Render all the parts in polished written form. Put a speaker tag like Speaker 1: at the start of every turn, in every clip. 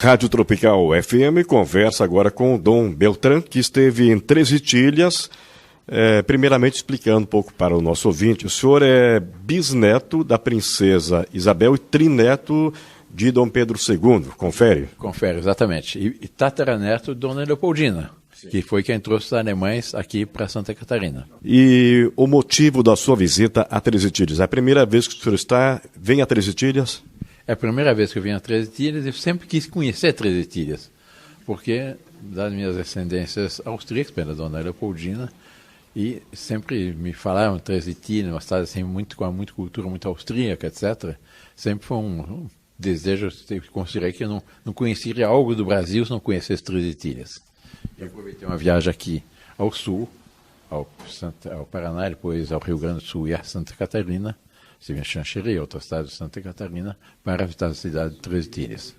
Speaker 1: Rádio Tropical FM conversa agora com o Dom Beltrán, que esteve em Três Itilhas. Primeiramente explicando um pouco para o nosso ouvinte, o senhor é bisneto da princesa Isabel e trineto de Dom Pedro II, confere?
Speaker 2: Confere, exatamente. E tataraneto de Dona Leopoldina, que foi quem trouxe os alemães aqui para Santa Catarina.
Speaker 1: E o motivo da sua visita a Três Itilhas? É a primeira vez que o senhor vem a Três Itilhas?
Speaker 2: É a primeira vez que eu vim a Três Itilhas e sempre quis conhecer Três Itilhas, porque das minhas ascendências austríacas, pela Dona Leopoldina, e sempre me falaram de Três Itilhas, uma cidade assim, com muita cultura, muito austríaca, etc. Sempre foi um desejo, eu considerei que eu não conheceria algo do Brasil se não conhecesse Três Itilhas. Eu aproveitei uma viagem aqui ao sul, ao Paraná, depois ao Rio Grande do Sul e a Santa Catarina, estive em Xanxerê, outra cidade de Santa Catarina, para visitar a cidade de Três Itilhas.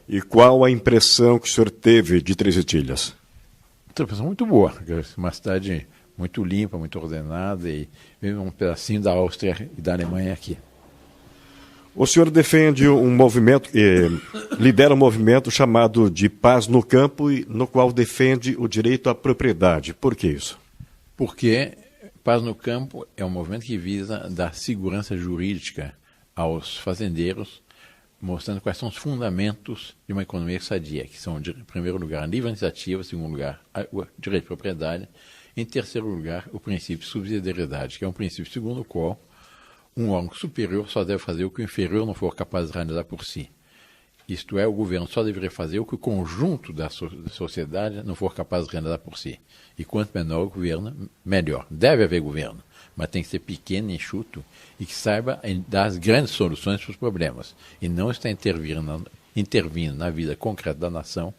Speaker 1: E qual a impressão que o senhor teve de Três Itilhas?
Speaker 2: Uma impressão muito boa, uma cidade muito limpa, muito ordenada, e um pedacinho da Áustria e da Alemanha aqui.
Speaker 1: O senhor defende um movimento, lidera um movimento chamado de Paz no Campo, no qual defende o direito à propriedade. Por que isso?
Speaker 2: Porque Paz no Campo é um movimento que visa dar segurança jurídica aos fazendeiros, mostrando quais são os fundamentos de uma economia sadia, que são, em primeiro lugar, a livre iniciativa, em segundo lugar, o direito de propriedade, em terceiro lugar, o princípio de subsidiariedade, que é um princípio segundo o qual um órgão superior só deve fazer o que o inferior não for capaz de realizar por si. Isto é, o governo só deveria fazer o que o conjunto da sociedade não for capaz de realizar por si. E quanto menor o governo, melhor. Deve haver governo, mas tem que ser pequeno, enxuto, e que saiba dar as grandes soluções para os problemas. E não está intervindo na vida concreta da nação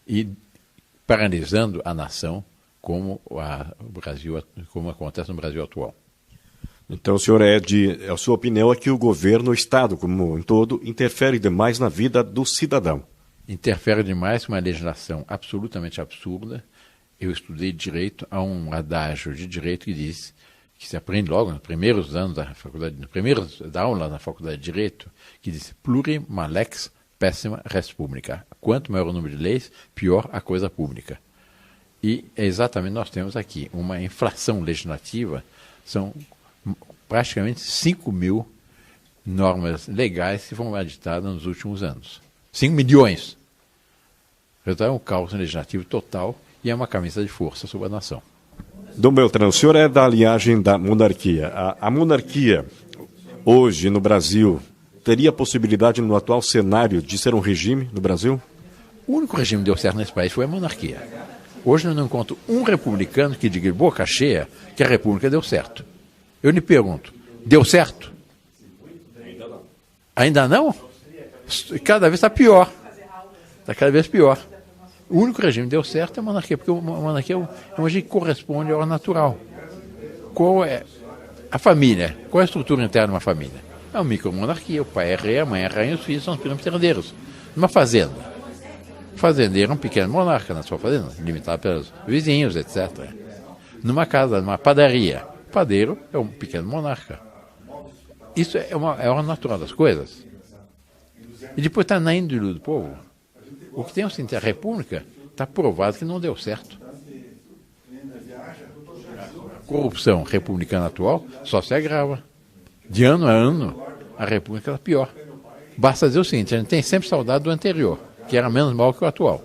Speaker 2: e paralisando a nação, como acontece no Brasil atual.
Speaker 1: Então, o senhor a sua opinião é que o governo, o Estado como um todo, interfere demais na vida do cidadão.
Speaker 2: Interfere demais com uma legislação absolutamente absurda. Eu estudei direito, há um adágio de direito que diz, que se aprende logo nos primeiros anos da faculdade, nos primeiros da aula na faculdade de direito, que diz plurim lex pessima res publica. Quanto maior o número de leis, pior a coisa pública. E é exatamente nós temos aqui uma inflação legislativa, são praticamente 5.000 normas legais que foram editadas nos últimos anos. 5 milhões. Então é um caos legislativo total e é uma camisa de força sobre a nação.
Speaker 1: Dom Beltrán, o senhor é da linhagem da monarquia. A monarquia, hoje no Brasil, teria a possibilidade no atual cenário de ser um regime no Brasil?
Speaker 2: O único regime que deu certo nesse país foi a monarquia. Hoje eu não encontro um republicano que diga de boca cheia que a república deu certo. Eu lhe pergunto, deu certo? Ainda não? Cada vez está pior. Está cada vez pior. O único regime que deu certo é a monarquia, porque a monarquia é um regime que corresponde ao natural. Qual é a família? Qual é a estrutura interna de uma família? É uma micromonarquia. O pai é rei, a mãe é rainha, os filhos são os primeiros herdeiros. Numa fazenda. O fazendeiro é um pequeno monarca na sua fazenda, limitado pelos vizinhos, etc. Numa casa, numa padaria, o padeiro é um pequeno monarca. Isso é uma natural das coisas. E depois está na índole do povo. O que tem a república está provado que não deu certo. A corrupção republicana atual só se agrava. De ano a ano, a república está pior. Basta dizer o seguinte, a gente tem sempre saudade do anterior, que era menos mal que o atual.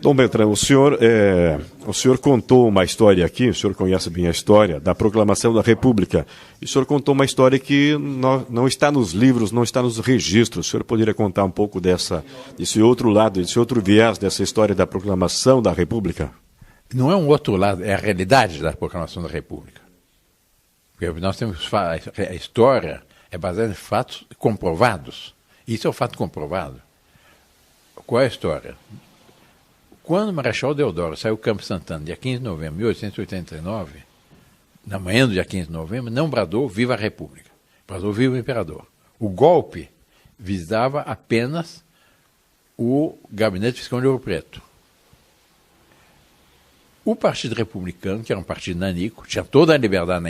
Speaker 1: Dom Beltrán, o senhor contou uma história aqui, o senhor conhece bem a história da proclamação da República, e o senhor contou uma história que não está nos livros, não está nos registros. O senhor poderia contar um pouco desse outro lado, desse outro viés dessa história da proclamação da República?
Speaker 2: Não é um outro lado, é a realidade da proclamação da República. Porque nós temos a história é baseada em fatos comprovados. Isso é o fato comprovado. Qual é a história? Quando o Marechal Deodoro saiu do Campo Santana, dia 15 de novembro de 1889, na manhã do dia 15 de novembro, não bradou Viva a República, bradou Viva o Imperador. O golpe visava apenas o Gabinete Fiscal de Ouro Preto. O Partido Republicano, que era um partido nanico, tinha toda a liberdade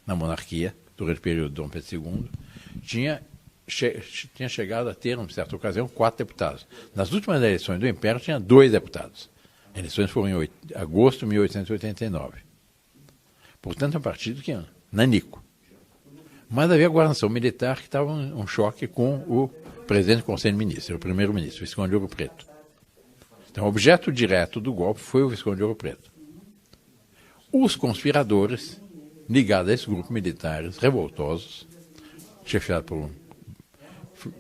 Speaker 2: na monarquia, durante o período de Dom Pedro II, tinha tinha chegado a ter, em certa ocasião, 4 deputados. Nas últimas eleições do Império, tinha 2 deputados. As eleições foram em agosto de 1889. Portanto, é um partido que é nanico. Mas havia a guarnição militar que estava em um choque com o presidente do Conselho de Ministros, o primeiro-ministro, o Visconde de Ouro Preto. Então, o objeto direto do golpe foi o Visconde de Ouro Preto. Os conspiradores, ligados a esses grupos militares revoltosos, chefiados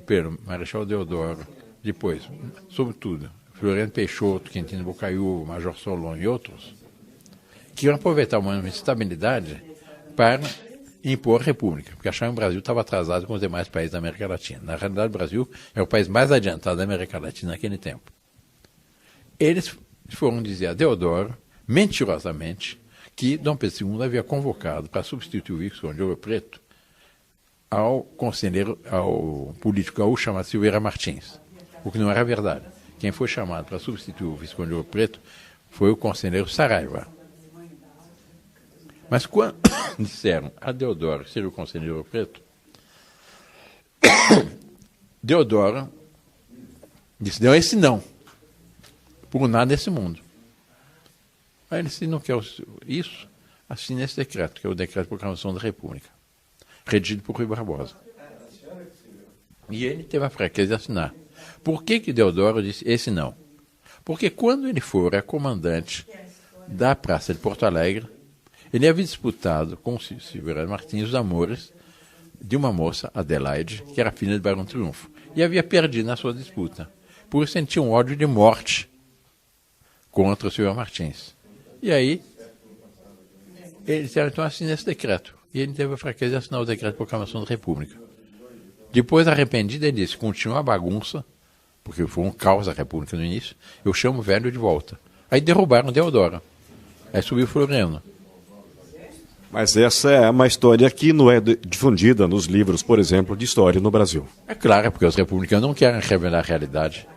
Speaker 2: pelo Marechal Deodoro, depois, sobretudo, Floriano Peixoto, Quintino Bocaiúva, Major Solon e outros, que iam aproveitar uma instabilidade para impor a república, porque achavam que o Brasil estava atrasado com os demais países da América Latina. Na realidade, o Brasil é o país mais adiantado da América Latina naquele tempo. Eles foram dizer a Deodoro, mentirosamente, que Dom Pedro II havia convocado para substituir o Visconde de Ouro Preto ao político gaúcho chamado Silveira Martins, o que não era verdade. Quem foi chamado para substituir o Visconde de Ouro Preto foi o conselheiro Saraiva. Mas quando disseram a Deodoro ser o conselheiro Ouro Preto, Deodoro disse, não, esse não, por nada nesse mundo. Aí ele disse, não quer isso, assine esse decreto, que é o decreto de proclamação da República, redigido por Rui Barbosa. E ele teve a fraqueza de assinar. Por que Deodoro disse esse não? Porque quando ele for comandante da Praça de Porto Alegre, ele havia disputado com o Silveira Martins os amores de uma moça, Adelaide, que era filha de Barão Triunfo, e havia perdido na sua disputa. Por isso sentia um ódio de morte contra o Silveira Martins. E aí, ele disse, então assine esse decreto. E ele teve a fraqueza de assinar o decreto de proclamação da República. Depois, arrependido, ele disse, continua a bagunça, porque foi um caos a República no início, eu chamo o velho de volta. Aí derrubaram Deodoro. Aí subiu Floriano.
Speaker 1: Mas essa é uma história que não é difundida nos livros, por exemplo, de história no Brasil.
Speaker 2: É claro, porque os republicanos não querem revelar a realidade.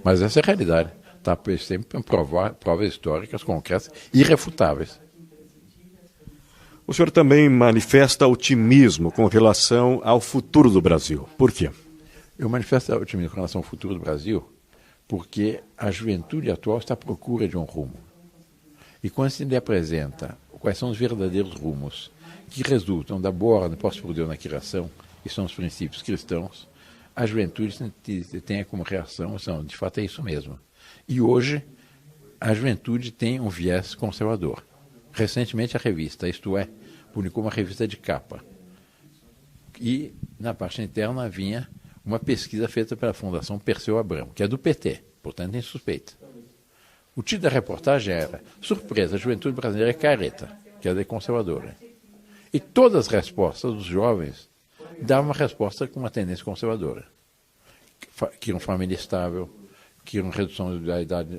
Speaker 2: Mas essa é a realidade. Está sempre em provas históricas concretas irrefutáveis.
Speaker 1: O senhor também manifesta otimismo com relação ao futuro do Brasil. Por quê?
Speaker 2: Eu manifesto otimismo com relação ao futuro do Brasil porque a juventude atual está à procura de um rumo. E quando se lhe apresenta quais são os verdadeiros rumos que resultam da boa ordem posta por Deus na criação, que são os princípios cristãos, a juventude tem como reação, de fato é isso mesmo. E hoje, a juventude tem um viés conservador. Recentemente, a revista, isto é, publicou uma revista de capa. E, na parte interna, vinha uma pesquisa feita pela Fundação Perseu Abramo, que é do PT, portanto, tem suspeita. O título da reportagem era Surpresa, a juventude brasileira é careta, que é conservadora. E todas as respostas dos jovens davam uma resposta com uma tendência conservadora. Queriam família estável, queriam redução da idade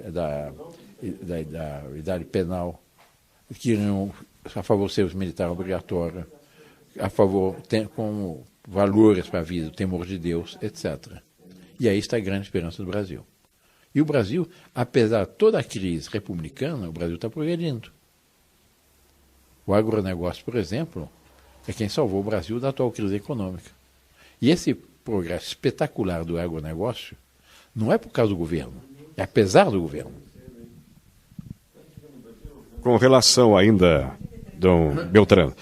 Speaker 2: penal, queriam a favor do serviço militar obrigatório, a favor, como valores para a vida, o temor de Deus, etc. E aí está a grande esperança do Brasil. E o Brasil, apesar de toda a crise republicana, o Brasil está progredindo. O agronegócio, por exemplo, é quem salvou o Brasil da atual crise econômica. E esse progresso espetacular do agronegócio não é por causa do governo, é apesar do governo.
Speaker 1: Com relação ainda, Dom Beltrano,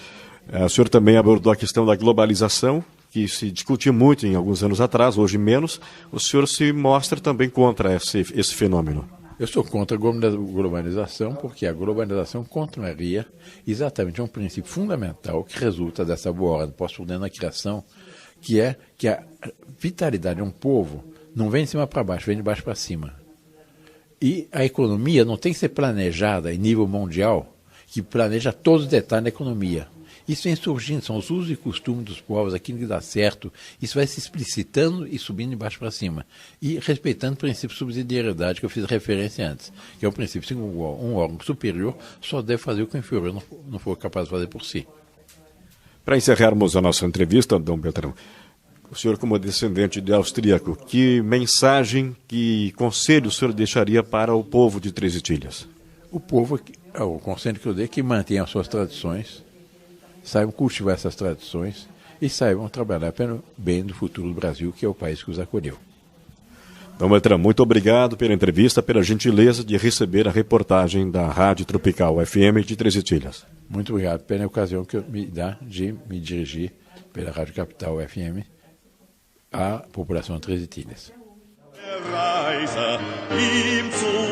Speaker 1: o senhor também abordou a questão da globalização, que se discutia muito em alguns anos atrás, hoje menos. O senhor se mostra também contra esse fenômeno.
Speaker 2: Eu sou contra a globalização, porque a globalização contraria exatamente um princípio fundamental que resulta dessa boa ordem pós-moderna na criação, que é que a vitalidade de um povo não vem de cima para baixo, vem de baixo para cima. E a economia não tem que ser planejada em nível mundial, que planeja todos os detalhes da economia. Isso vem surgindo, são os usos e costumes dos povos, aquilo que dá certo. Isso vai se explicitando e subindo de baixo para cima. E respeitando o princípio de subsidiariedade que eu fiz referência antes, que é o princípio que um órgão superior só deve fazer o que o inferior não for capaz de fazer por si.
Speaker 1: Para encerrarmos a nossa entrevista, Dom Beltrão, o senhor como descendente de austríaco, que mensagem, que conselho o senhor deixaria para o povo de Três Itilhas?
Speaker 2: O povo, o conselho que eu dei é que mantenha as suas tradições, saibam cultivar essas tradições e saibam trabalhar pelo bem do futuro do Brasil, que é o país que os acolheu.
Speaker 1: Dom Beltrão, muito obrigado pela entrevista, pela gentileza de receber a reportagem da Rádio Tropical FM de Três Itilhas.
Speaker 2: Muito obrigado pela ocasião que me dá de me dirigir pela Rádio Capital FM à população de Três Itilhas.
Speaker 3: Reise ihm zu